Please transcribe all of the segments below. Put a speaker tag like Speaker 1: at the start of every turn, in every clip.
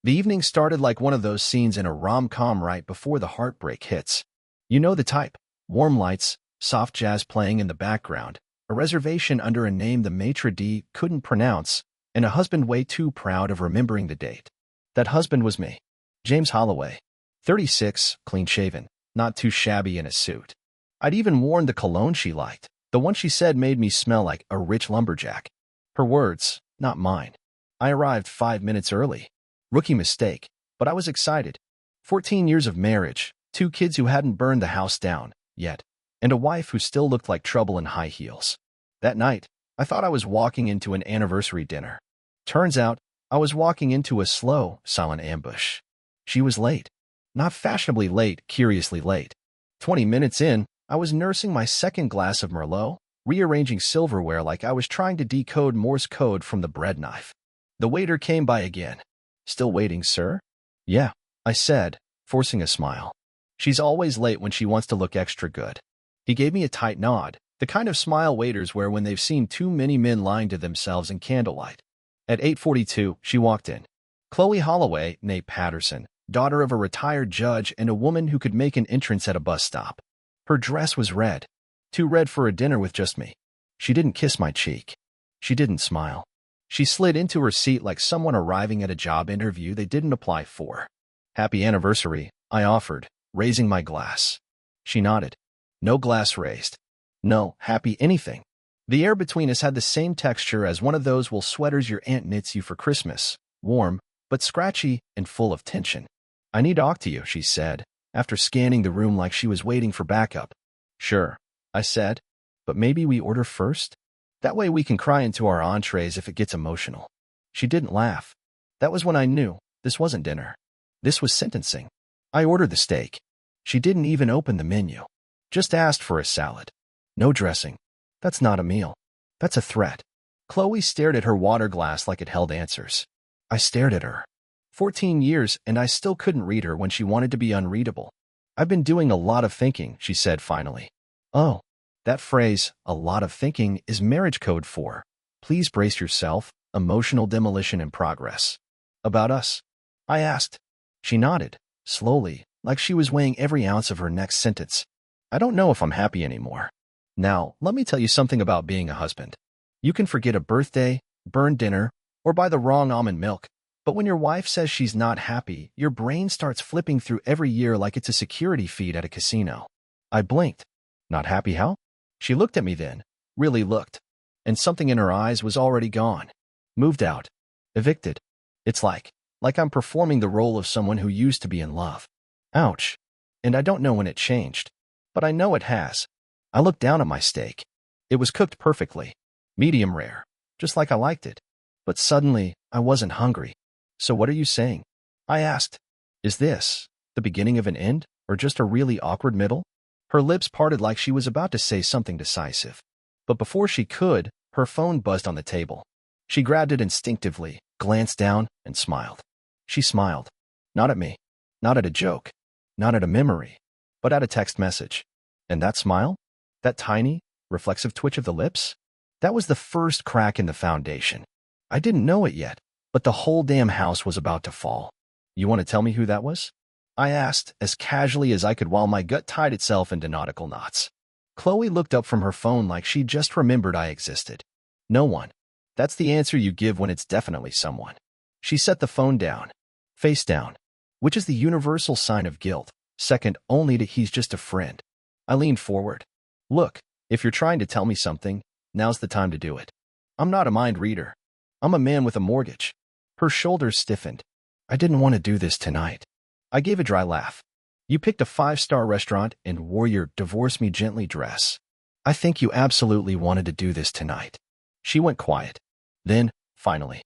Speaker 1: The evening started like one of those scenes in a rom-com right before the heartbreak hits. You know the type. Warm lights, soft jazz playing in the background, a reservation under a name the maitre d' couldn't pronounce, and a husband way too proud of remembering the date. That husband was me. James Holloway. 36, clean-shaven, not too shabby in a suit. I'd even worn the cologne she liked, the one she said made me smell like a rich lumberjack. Her words, not mine. I arrived 5 minutes early. Rookie mistake, but I was excited. 14 years of marriage, 2 kids who hadn't burned the house down yet, and a wife who still looked like trouble in high heels. That night, I thought I was walking into an anniversary dinner. Turns out, I was walking into a slow, silent ambush. She was late. Not fashionably late, curiously late. 20 minutes in, I was nursing my second glass of Merlot, rearranging silverware like I was trying to decode Morse code from the bread knife. The waiter came by again. "Still waiting, sir?" "Yeah," I said, forcing a smile. She's always late when she wants to look extra good. He gave me a tight nod, the kind of smile waiters wear when they've seen too many men lying to themselves in candlelight. At 8:42, she walked in. Chloe Holloway, née Patterson, daughter of a retired judge and a woman who could make an entrance at a bus stop. Her dress was red. Too red for a dinner with just me. She didn't kiss my cheek. She didn't smile. She slid into her seat like someone arriving at a job interview they didn't apply for. "Happy anniversary," I offered, raising my glass. She nodded. No glass raised. No, happy anything. The air between us had the same texture as one of those wool sweaters your aunt knits you for Christmas, warm, but scratchy and full of tension. "I need to talk to you," she said, after scanning the room like she was waiting for backup. "Sure," I said, "but maybe we order first? That way we can cry into our entrees if it gets emotional." She didn't laugh. That was when I knew this wasn't dinner. This was sentencing. I ordered the steak. She didn't even open the menu. Just asked for a salad. No dressing. That's not a meal. That's a threat. Chloe stared at her water glass like it held answers. I stared at her. 14 years, and I still couldn't read her when she wanted to be unreadable. "I've been doing a lot of thinking," she said finally. Oh, that phrase, "a lot of thinking," is marriage code for, "Please brace yourself, emotional demolition in progress." "About us?" I asked. She nodded, slowly, like she was weighing every ounce of her next sentence. "I don't know if I'm happy anymore. Now, let me tell you something about being a husband. You can forget a birthday, burn dinner, or buy the wrong almond milk. But when your wife says she's not happy, your brain starts flipping through every year like it's a security feed at a casino." I blinked. "Not happy how?" She looked at me then, really looked, and something in her eyes was already gone. "Moved out. Evicted. It's like I'm performing the role of someone who used to be in love." Ouch. And I don't know when it changed, but I know it has. I looked down at my steak. It was cooked perfectly. Medium rare, just like I liked it. But suddenly, I wasn't hungry. "So what are you saying?" I asked. "Is this the beginning of an end, or just a really awkward middle?" Her lips parted like she was about to say something decisive. But before she could, her phone buzzed on the table. She grabbed it instinctively, glanced down, and smiled. She smiled. Not at me. Not at a joke. Not at a memory. But at a text message. And that smile? That tiny, reflexive twitch of the lips? That was the first crack in the foundation. I didn't know it yet, but the whole damn house was about to fall. "You want to tell me who that was?" I asked, as casually as I could while my gut tied itself into nautical knots. Chloe looked up from her phone like she just remembered I existed. "No one. That's the answer you give when it's definitely someone." She set the phone down, face down, which is the universal sign of guilt, second only to "he's just a friend." I leaned forward. "Look, if you're trying to tell me something, now's the time to do it. I'm not a mind reader. I'm a man with a mortgage." Her shoulders stiffened. "I didn't want to do this tonight." I gave a dry laugh. "You picked a 5-star restaurant and wore your divorce me gently dress. I think you absolutely wanted to do this tonight." She went quiet. Then, finally,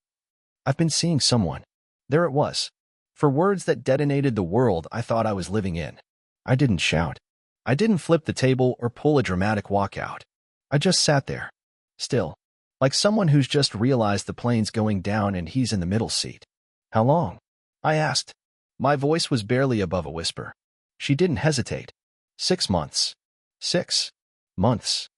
Speaker 1: "I've been seeing someone." There it was. For words that detonated the world I thought I was living in. I didn't shout. I didn't flip the table or pull a dramatic walkout. I just sat there, still, like someone who's just realized the plane's going down and he's in the middle seat. "How long?" I asked. My voice was barely above a whisper. She didn't hesitate. 6 months. 6 months.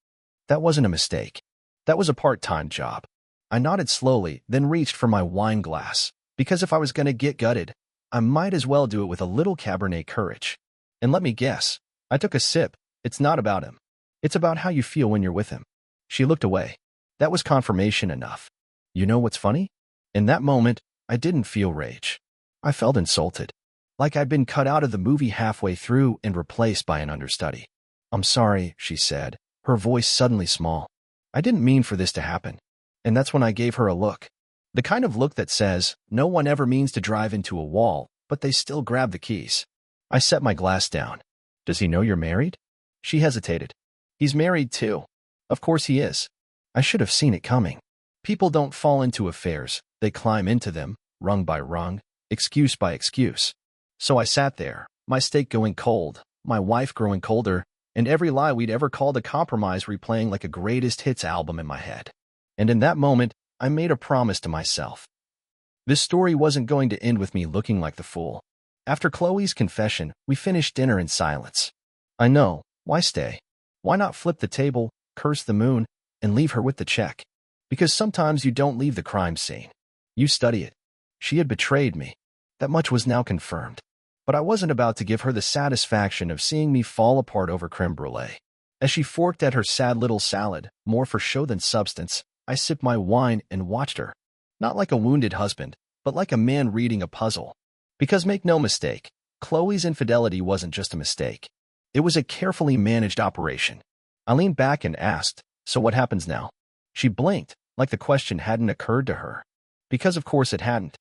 Speaker 1: That wasn't a mistake. That was a part-time job. I nodded slowly, then reached for my wine glass, Because if I was going to get gutted, I might as well do it with a little Cabernet courage. And let me guess. I took a sip. It's not about him. It's about how you feel when you're with him. She looked away. That was confirmation enough. You know what's funny? In that moment, I didn't feel rage. I felt insulted. Like I'd been cut out of the movie halfway through and replaced by an understudy. I'm sorry, she said, her voice suddenly small. I didn't mean for this to happen. And that's when I gave her a look. The kind of look that says, no one ever means to drive into a wall, but they still grab the keys. I set my glass down. Does he know you're married? She hesitated. He's married too. Of course he is. I should have seen it coming. People don't fall into affairs. They climb into them, rung by rung, excuse by excuse. So I sat there, my steak going cold, my wife growing colder, and every lie we'd ever called a compromise replaying like a greatest hits album in my head. And in that moment, I made a promise to myself. This story wasn't going to end with me looking like the fool. After Chloe's confession, we finished dinner in silence. I know, why stay? Why not flip the table, curse the moon, and leave her with the check? Because sometimes you don't leave the crime scene. You study it. She had betrayed me. That much was now confirmed. But I wasn't about to give her the satisfaction of seeing me fall apart over creme brulee. As she forked at her sad little salad, more for show than substance, I sipped my wine and watched her. Not like a wounded husband, but like a man reading a puzzle. Because make no mistake, Chloe's infidelity wasn't just a mistake. It was a carefully managed operation. I leaned back and asked, so what happens now? She blinked, like the question hadn't occurred to her. Because of course it hadn't.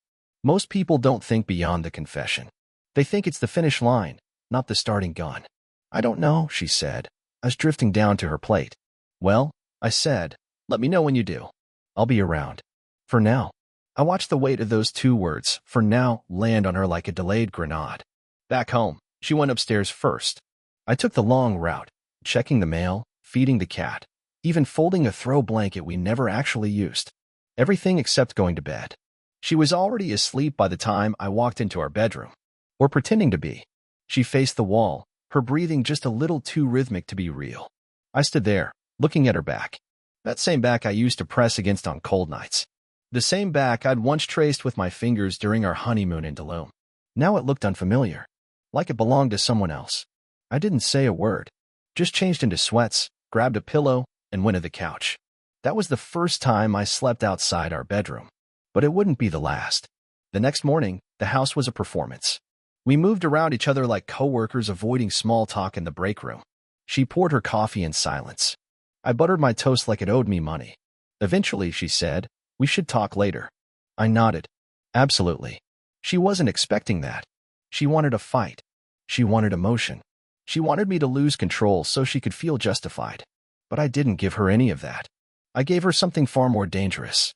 Speaker 1: Most people don't think beyond the confession. They think it's the finish line, not the starting gun. I don't know, she said, as drifting down to her plate. Well, I said, let me know when you do. I'll be around. For now. I watched the weight of those two words, for now, land on her like a delayed grenade. Back home, she went upstairs first. I took the long route, checking the mail, feeding the cat, even folding a throw blanket we never actually used. Everything except going to bed. She was already asleep by the time I walked into our bedroom. Or pretending to be. She faced the wall, her breathing just a little too rhythmic to be real. I stood there, looking at her back. That same back I used to press against on cold nights. The same back I'd once traced with my fingers during our honeymoon in Tulum. Now it looked unfamiliar, like it belonged to someone else. I didn't say a word, just changed into sweats, grabbed a pillow, and went to the couch. That was the first time I slept outside our bedroom. But it wouldn't be the last. The next morning, the house was a performance. We moved around each other like coworkers avoiding small talk in the break room. She poured her coffee in silence. I buttered my toast like it owed me money. Eventually, she said, we should talk later. I nodded. Absolutely. She wasn't expecting that. She wanted a fight. She wanted emotion. She wanted me to lose control so she could feel justified. But I didn't give her any of that. I gave her something far more dangerous.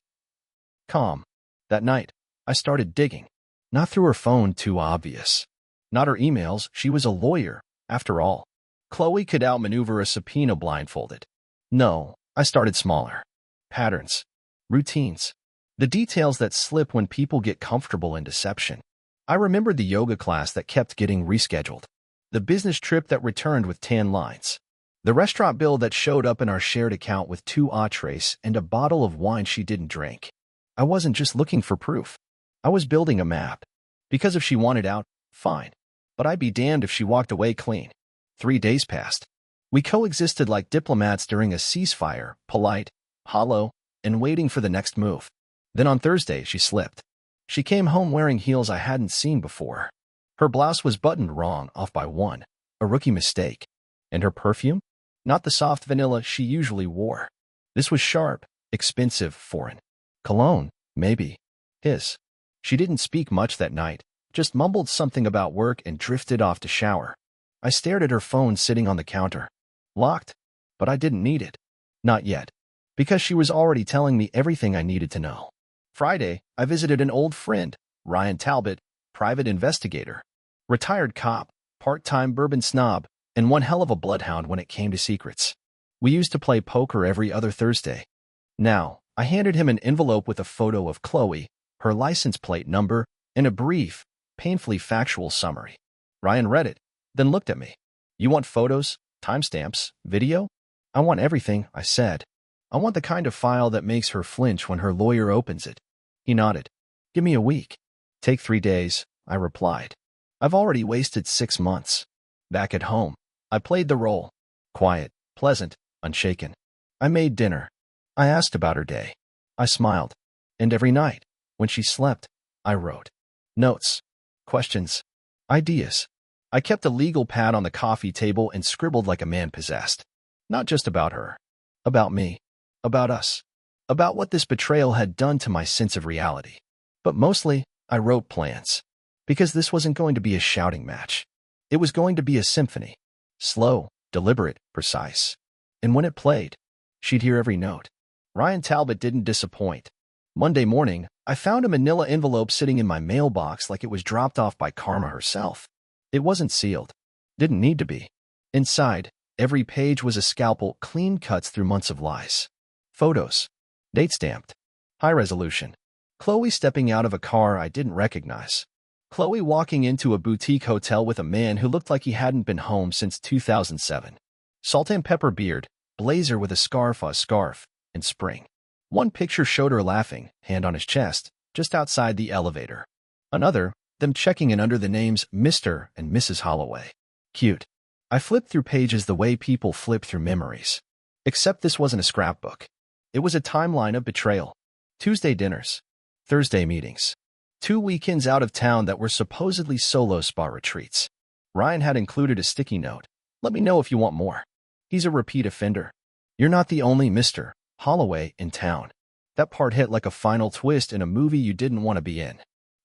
Speaker 1: Calm. That night, I started digging. Not through her phone, too obvious. Not her emails, she was a lawyer, after all. Chloe could outmaneuver a subpoena blindfolded. No, I started smaller. Patterns. Routines. The details that slip when people get comfortable in deception. I remembered the yoga class that kept getting rescheduled. The business trip that returned with 10 lines. The restaurant bill that showed up in our shared account with 2 entrees and a bottle of wine she didn't drink. I wasn't just looking for proof. I was building a map. Because if she wanted out, fine. But I'd be damned if she walked away clean. 3 days passed. We coexisted like diplomats during a ceasefire, polite, hollow, and waiting for the next move. Then on Thursday, she slipped. She came home wearing heels I hadn't seen before. Her blouse was buttoned wrong, off by 1, a rookie mistake. And her perfume? Not the soft vanilla she usually wore. This was sharp, expensive, foreign. Cologne, maybe. His. She didn't speak much that night, just mumbled something about work and drifted off to shower. I stared at her phone sitting on the counter. Locked, but I didn't need it. Not yet. Because she was already telling me everything I needed to know. Friday, I visited an old friend, Ryan Talbot, private investigator. Retired cop, part-time bourbon snob, and one hell of a bloodhound when it came to secrets. We used to play poker every other Thursday. Now, I handed him an envelope with a photo of Chloe, her license plate number, and a brief, painfully factual summary. Ryan read it, then looked at me. You want photos, timestamps, video? I want everything, I said. I want the kind of file that makes her flinch when her lawyer opens it. He nodded. Give me a week. Take 3 days, I replied. I've already wasted 6 months. Back at home, I played the role. Quiet, pleasant, unshaken. I made dinner. I asked about her day. I smiled. And every night, when she slept, I wrote. Notes. Questions. Ideas. I kept a legal pad on the coffee table and scribbled like a man possessed. Not just about her. About me. About us. About what this betrayal had done to my sense of reality. But mostly, I wrote plans. Because this wasn't going to be a shouting match. It was going to be a symphony. Slow, deliberate, precise. And when it played, she'd hear every note. Ryan Talbot didn't disappoint. Monday morning, I found a manila envelope sitting in my mailbox like it was dropped off by Karma herself. It wasn't sealed. Didn't need to be. Inside, every page was a scalpel, clean cuts through months of lies. Photos. Date stamped. High resolution. Chloe stepping out of a car I didn't recognize. Chloe walking into a boutique hotel with a man who looked like he hadn't been home since 2007. Salt and pepper beard, blazer with a scarf, and spring. One picture showed her laughing, hand on his chest, just outside the elevator. Another, them checking in under the names Mr. and Mrs. Holloway. Cute. I flipped through pages the way people flip through memories. Except this wasn't a scrapbook. It was a timeline of betrayal. Tuesday dinners. Thursday meetings. 2 weekends out of town that were supposedly solo spa retreats. Ryan had included a sticky note. Let me know if you want more. He's a repeat offender. You're not the only Mr. Holloway in town. That part hit like a final twist in a movie you didn't want to be in.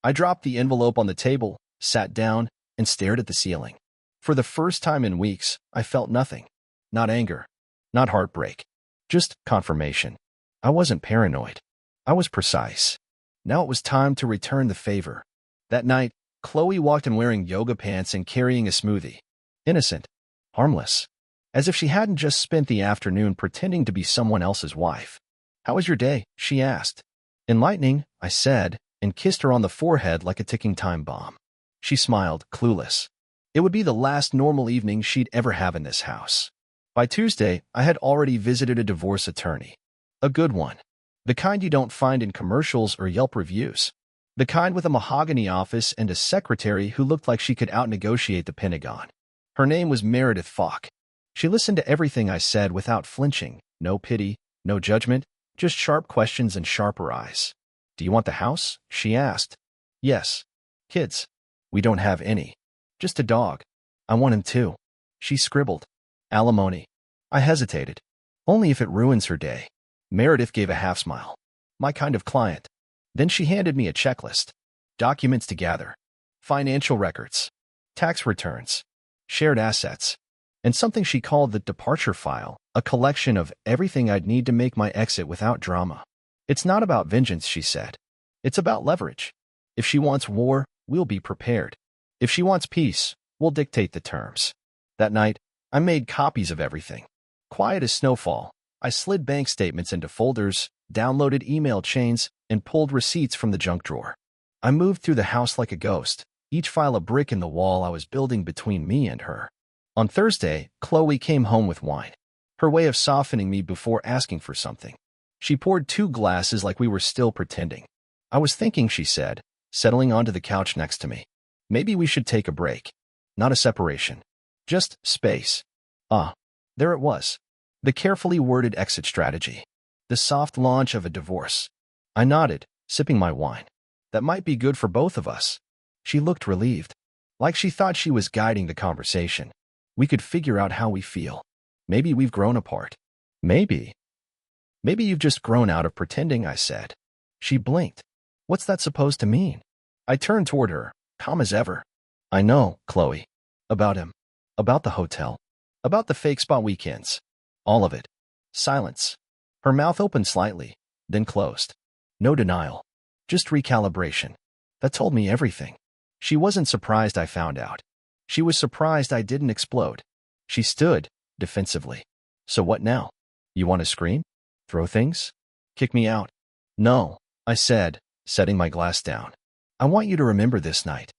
Speaker 1: I dropped the envelope on the table, sat down, and stared at the ceiling. For the first time in weeks, I felt nothing. Not anger. Not heartbreak. Just confirmation. I wasn't paranoid. I was precise. Now it was time to return the favor. That night, Chloe walked in wearing yoga pants and carrying a smoothie. Innocent. Harmless. As if she hadn't just spent the afternoon pretending to be someone else's wife. How was your day? She asked. Enlightening, I said, and kissed her on the forehead like a ticking time bomb. She smiled, clueless. It would be the last normal evening she'd ever have in this house. By Tuesday, I had already visited a divorce attorney. A good one. The kind you don't find in commercials or Yelp reviews. The kind with a mahogany office and a secretary who looked like she could out-negotiate the Pentagon. Her name was Meredith Falk. She listened to everything I said without flinching. No pity, no judgment, just sharp questions and sharper eyes. Do you want the house? She asked. Yes. Kids? We don't have any. Just a dog. I want him too. She scribbled. Alimony. I hesitated. Only if it ruins her day. Meredith gave a half smile. My kind of client. Then she handed me a checklist. Documents to gather. Financial records. Tax returns. Shared assets. And something she called the departure file, a collection of everything I'd need to make my exit without drama. It's not about vengeance, she said. It's about leverage. If she wants war, we'll be prepared. If she wants peace, we'll dictate the terms. That night, I made copies of everything. Quiet as snowfall, I slid bank statements into folders, downloaded email chains, and pulled receipts from the junk drawer. I moved through the house like a ghost, each file a brick in the wall I was building between me and her. On Thursday, Chloe came home with wine. Her way of softening me before asking for something. She poured 2 glasses like we were still pretending. I was thinking, she said, settling onto the couch next to me. Maybe we should take a break. Not a separation. Just space. There it was. The carefully worded exit strategy. The soft launch of a divorce. I nodded, sipping my wine. That might be good for both of us. She looked relieved. Like she thought she was guiding the conversation. We could figure out how we feel. Maybe we've grown apart. Maybe. Maybe you've just grown out of pretending, I said. She blinked. What's that supposed to mean? I turned toward her, calm as ever. I know, Chloe. About him. About the hotel. About the fake spa weekends. All of it. Silence. Her mouth opened slightly, then closed. No denial. Just recalibration. That told me everything. She wasn't surprised I found out. She was surprised I didn't explode. She stood, defensively. So what now? You want to scream? Throw things? Kick me out? No, I said, setting my glass down. I want you to remember this night.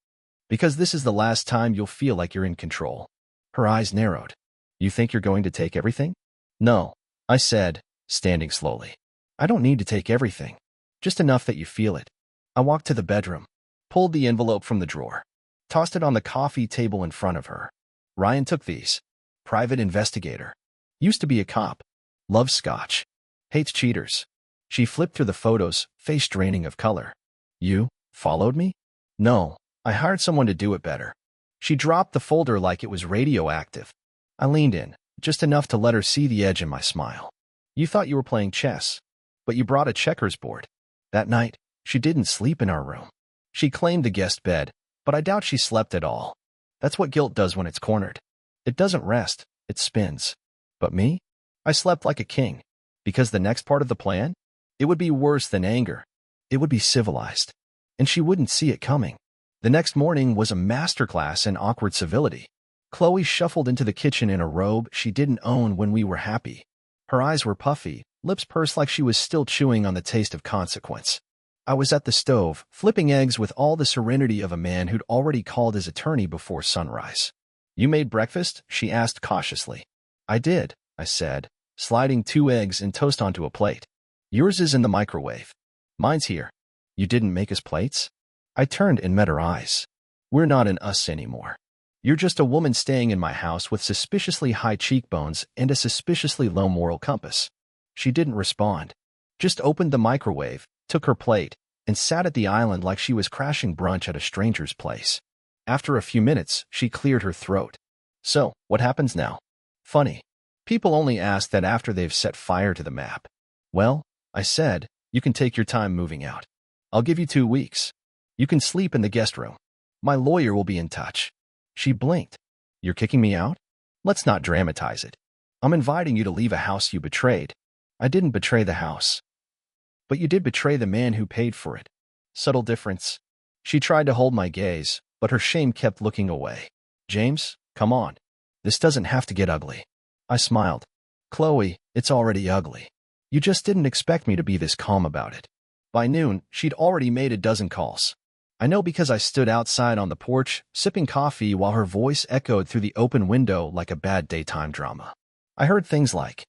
Speaker 1: Because this is the last time you'll feel like you're in control. Her eyes narrowed. You think you're going to take everything? No, I said, standing slowly. I don't need to take everything. Just enough that you feel it. I walked to the bedroom. pulled the envelope from the drawer, tossed it on the coffee table in front of her. Ryan took these. Private investigator. Used to be a cop. Loves scotch. Hates cheaters. She flipped through the photos, face draining of color. You followed me? No, I hired someone to do it better. She dropped the folder like it was radioactive. I leaned in, just enough to let her see the edge in my smile. You thought you were playing chess, but you brought a checkers board. That night, she didn't sleep in our room. She claimed the guest bed, but I doubt she slept at all. That's what guilt does when it's cornered. It doesn't rest, it spins. But me? I slept like a king. Because the next part of the plan? It would be worse than anger. It would be civilized. And she wouldn't see it coming. The next morning was a masterclass in awkward civility. Chloe shuffled into the kitchen in a robe she didn't own when we were happy. Her eyes were puffy, lips pursed like she was still chewing on the taste of consequence. I was at the stove, flipping eggs with all the serenity of a man who'd already called his attorney before sunrise. You made breakfast? She asked cautiously. I did, I said, sliding 2 eggs and toast onto a plate. Yours is in the microwave. Mine's here. You didn't make us plates? I turned and met her eyes. We're not an us anymore. You're just a woman staying in my house with suspiciously high cheekbones and a suspiciously low moral compass. She didn't respond. Just opened the microwave, took her plate, and sat at the island like she was crashing brunch at a stranger's place. After a few minutes, she cleared her throat. So, what happens now? Funny. People only ask that after they've set fire to the map. Well, I said, you can take your time moving out. I'll give you 2 weeks. You can sleep in the guest room. My lawyer will be in touch. She blinked. You're kicking me out? Let's not dramatize it. I'm inviting you to leave a house you betrayed. I didn't betray the house. But you did betray the man who paid for it. Subtle difference. She tried to hold my gaze, but her shame kept looking away. James, come on. This doesn't have to get ugly. I smiled. Chloe, it's already ugly. You just didn't expect me to be this calm about it. By noon, she'd already made a dozen calls. I know because I stood outside on the porch, sipping coffee while her voice echoed through the open window like a bad daytime drama. I heard things like,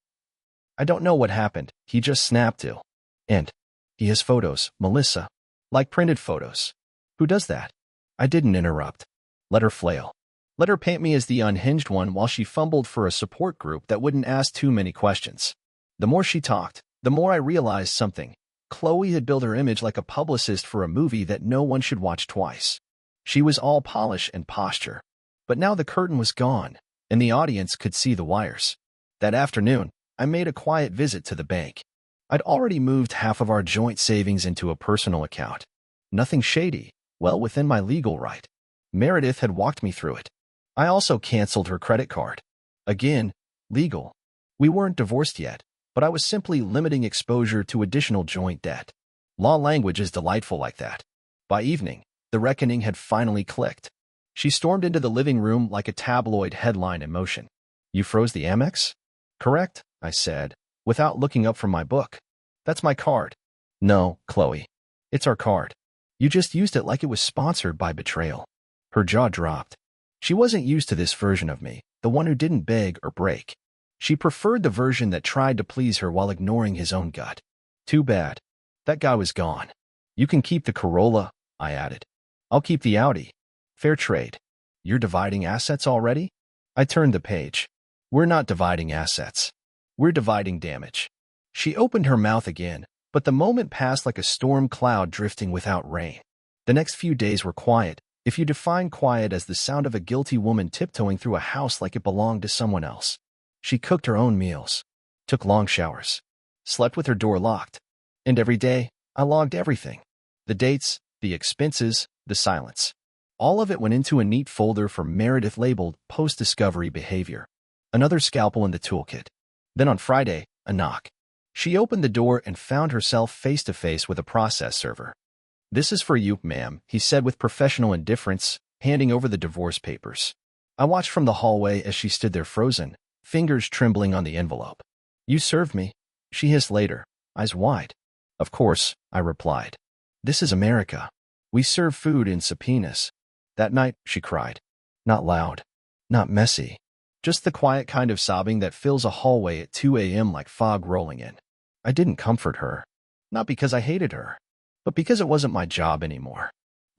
Speaker 1: I don't know what happened, he just snapped to. And, he has photos, Melissa. Like printed photos. Who does that? I didn't interrupt. Let her flail. Let her paint me as the unhinged one while she fumbled for a support group that wouldn't ask too many questions. The more she talked, the more I realized something. Chloe had built her image like a publicist for a movie that no one should watch twice. She was all polish and posture. But now the curtain was gone, and the audience could see the wires. That afternoon, I made a quiet visit to the bank. I'd already moved half of our joint savings into a personal account. Nothing shady, well within my legal right. Meredith had walked me through it. I also canceled her credit card. Again, legal. We weren't divorced yet, but I was simply limiting exposure to additional joint debt. Law language is delightful like that. By evening, the reckoning had finally clicked. She stormed into the living room like a tabloid headline in motion. You froze the Amex? Correct, I said, without looking up from my book. That's my card. No, Chloe. It's our card. You just used it like it was sponsored by betrayal. Her jaw dropped. She wasn't used to this version of me, the one who didn't beg or break. She preferred the version that tried to please her while ignoring his own gut. Too bad. That guy was gone. You can keep the Corolla, I added. I'll keep the Audi. Fair trade. You're dividing assets already? I turned the page. We're not dividing assets. We're dividing damage. She opened her mouth again, but the moment passed like a storm cloud drifting without rain. The next few days were quiet, if you define quiet as the sound of a guilty woman tiptoeing through a house like it belonged to someone else. She cooked her own meals, took long showers, slept with her door locked. And every day, I logged everything. The dates, the expenses, the silence. All of it went into a neat folder for Meredith labeled post-discovery behavior. Another scalpel in the toolkit. Then on Friday, a knock. She opened the door and found herself face-to-face with a process server. This is for you, ma'am, he said with professional indifference, handing over the divorce papers. I watched from the hallway as she stood there frozen, fingers trembling on the envelope. You served me, she hissed later, eyes wide. Of course, I replied. This is America. We serve food in subpoenas. That night, she cried. Not loud. Not messy. Just the quiet kind of sobbing that fills a hallway at 2 a.m. like fog rolling in. I didn't comfort her. Not because I hated her, but because it wasn't my job anymore.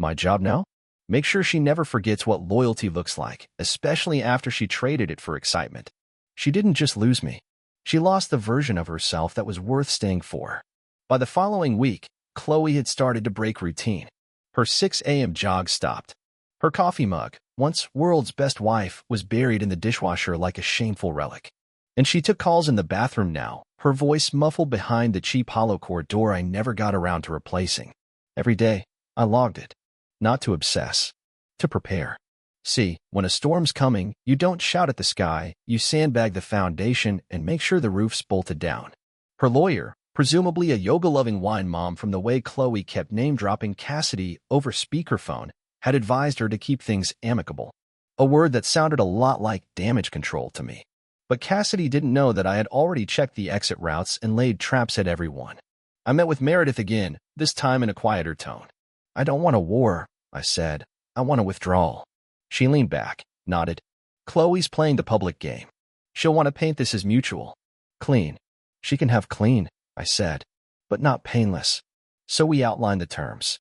Speaker 1: My job now? Make sure she never forgets what loyalty looks like, especially after she traded it for excitement. She didn't just lose me. She lost the version of herself that was worth staying for. By the following week, Chloe had started to break routine. Her 6 a.m. jog stopped. Her coffee mug, once world's best wife, was buried in the dishwasher like a shameful relic. And she took calls in the bathroom now, her voice muffled behind the cheap hollow core door I never got around to replacing. Every day, I logged it. Not to obsess. To prepare. See, when a storm's coming, you don't shout at the sky, you sandbag the foundation and make sure the roof's bolted down. Her lawyer, presumably a yoga-loving wine mom from the way Chloe kept name-dropping Cassidy over speakerphone, had advised her to keep things amicable. A word that sounded a lot like damage control to me. But Cassidy didn't know that I had already checked the exit routes and laid traps at everyone. I met with Meredith again, this time in a quieter tone. I don't want a war, I said. I want a withdrawal. She leaned back, nodded. Chloe's playing the public game. She'll want to paint this as mutual. Clean. She can have clean, I said, but not painless. So we outlined the terms.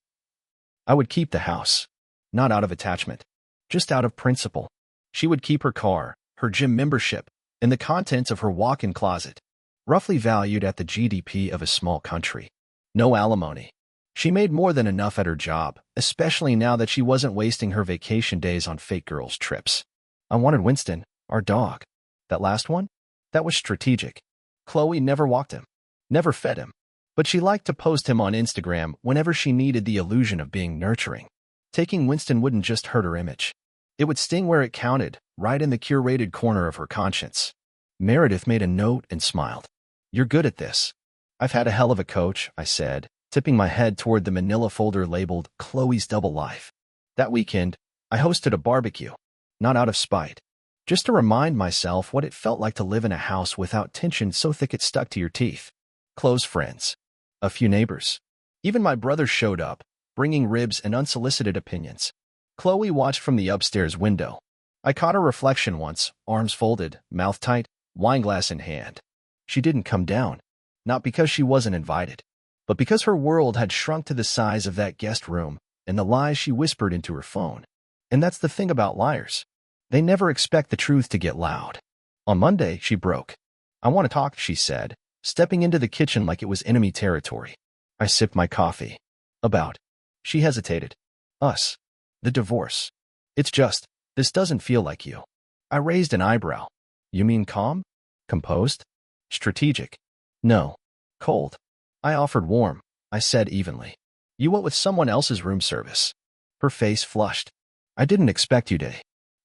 Speaker 1: I would keep the house. Not out of attachment. Just out of principle. She would keep her car, her gym membership, and the contents of her walk-in closet, roughly valued at the GDP of a small country. No alimony. She made more than enough at her job, especially now that she wasn't wasting her vacation days on fake girls' trips. I wanted Winston, our dog. That last one? That was strategic. Chloe never walked him, never fed him, but she liked to post him on Instagram whenever she needed the illusion of being nurturing. Taking Winston wouldn't just hurt her image. It would sting where it counted, right in the curated corner of her conscience. Meredith made a note and smiled. You're good at this. I've had a hell of a coach, I said, tipping my head toward the manila folder labeled Chloe's Double Life. That weekend, I hosted a barbecue. Not out of spite. Just to remind myself what it felt like to live in a house without tension so thick it stuck to your teeth. Close friends. A few neighbors. Even my brother showed up, bringing ribs and unsolicited opinions. Chloe watched from the upstairs window. I caught her reflection once, arms folded, mouth tight, wineglass in hand. She didn't come down. Not because she wasn't invited, but because her world had shrunk to the size of that guest room and the lies she whispered into her phone. And that's the thing about liars. They never expect the truth to get loud. On Monday, she broke. I want to talk, she said, stepping into the kitchen like it was enemy territory. I sipped my coffee. About. She hesitated. Us. The divorce. It's just, this doesn't feel like you. I raised an eyebrow. You mean calm? Composed? Strategic? No. Cold. I offered warm, I said evenly. You went with someone else's room service. Her face flushed. I didn't expect you to.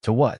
Speaker 1: To what?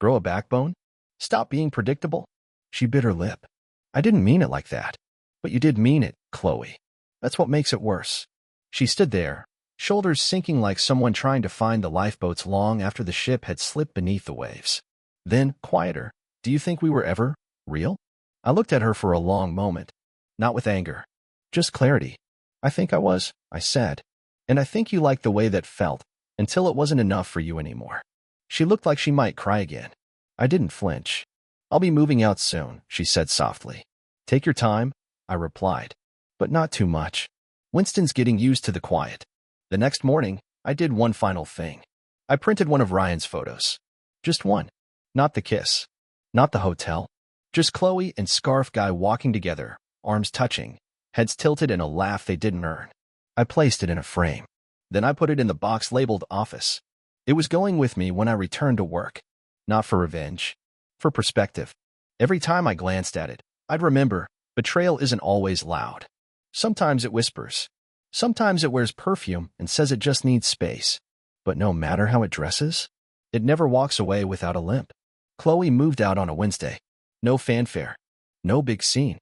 Speaker 1: Grow a backbone? Stop being predictable? She bit her lip. I didn't mean it like that. But you did mean it, Chloe. That's what makes it worse. She stood there, shoulders sinking like someone trying to find the lifeboats long after the ship had slipped beneath the waves. Then, quieter, do you think we were ever real? I looked at her for a long moment. Not with anger. Just clarity. I think I was, I said. And I think you liked the way that felt, until it wasn't enough for you anymore. She looked like she might cry again. I didn't flinch. I'll be moving out soon, she said softly. Take your time, I replied. But not too much. Winston's getting used to the quiet. The next morning, I did one final thing. I printed one of Ryan's photos. Just one. Not the kiss. Not the hotel. Just Chloe and Scarf Guy walking together, arms touching, heads tilted in a laugh they didn't earn. I placed it in a frame. Then I put it in the box labeled office. It was going with me when I returned to work. Not for revenge. For perspective. Every time I glanced at it, I'd remember, betrayal isn't always loud. Sometimes it whispers. Sometimes it wears perfume and says it just needs space. But no matter how it dresses, it never walks away without a limp. Chloe moved out on a Wednesday. No fanfare. No big scene.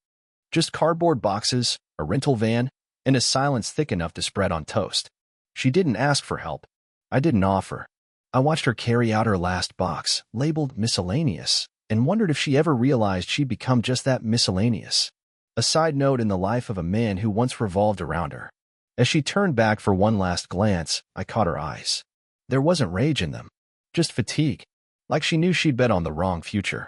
Speaker 1: Just cardboard boxes, a rental van, and a silence thick enough to spread on toast. She didn't ask for help. I didn't offer. I watched her carry out her last box, labeled miscellaneous, and wondered if she ever realized she'd become just that miscellaneous. A side note in the life of a man who once revolved around her. As she turned back for one last glance, I caught her eyes. There wasn't rage in them, just fatigue, like she knew she'd bet on the wrong future.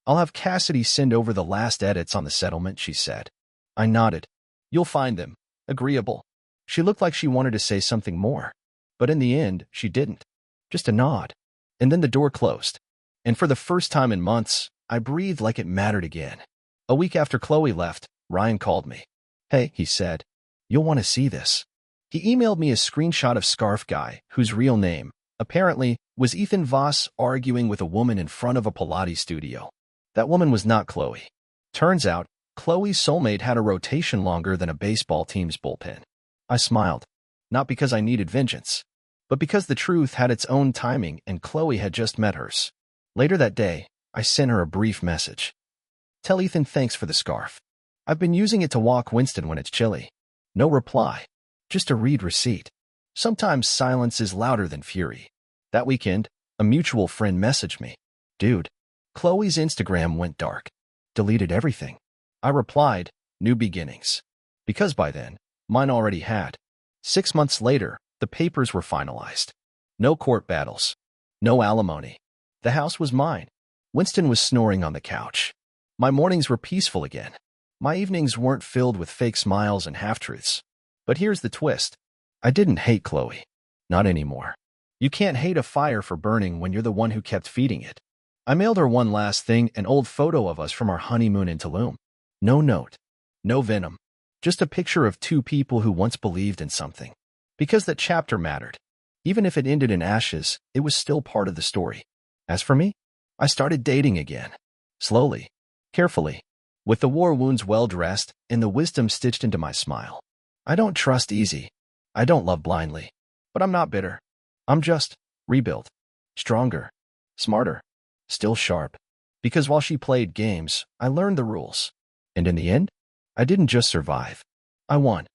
Speaker 1: I'll have Cassidy send over the last edits on the settlement, she said. I nodded. You'll find them agreeable. She looked like she wanted to say something more. But in the end, she didn't. Just a nod. And then the door closed. And for the first time in months, I breathed like it mattered again. A week after Chloe left, Ryan called me. "Hey," he said, "you'll want to see this." He emailed me a screenshot of Scarf Guy, whose real name, apparently, was Ethan Voss, arguing with a woman in front of a Pilates studio. That woman was not Chloe. Turns out, Chloe's soulmate had a rotation longer than a baseball team's bullpen. I smiled, not because I needed vengeance, but because the truth had its own timing and Chloe had just met hers. Later that day, I sent her a brief message. "Tell Ethan thanks for the scarf. I've been using it to walk Winston when it's chilly." No reply, just a read receipt. Sometimes silence is louder than fury. That weekend, a mutual friend messaged me. "Dude, Chloe's Instagram went dark. Deleted everything." I replied, "New beginnings." Because by then, mine already had. 6 months later, the papers were finalized. No court battles. No alimony. The house was mine. Winston was snoring on the couch. My mornings were peaceful again. My evenings weren't filled with fake smiles and half-truths. But here's the twist. I didn't hate Chloe. Not anymore. You can't hate a fire for burning when you're the one who kept feeding it. I mailed her one last thing, an old photo of us from our honeymoon in Tulum. No note. No venom. Just a picture of two people who once believed in something. Because that chapter mattered. Even if it ended in ashes, it was still part of the story. As for me, I started dating again. Slowly. Carefully. With the war wounds well dressed and the wisdom stitched into my smile. I don't trust easy. I don't love blindly. But I'm not bitter. I'm just rebuilt. Stronger. Smarter. Still sharp. Because while she played games, I learned the rules. And in the end, I didn't just survive. I won.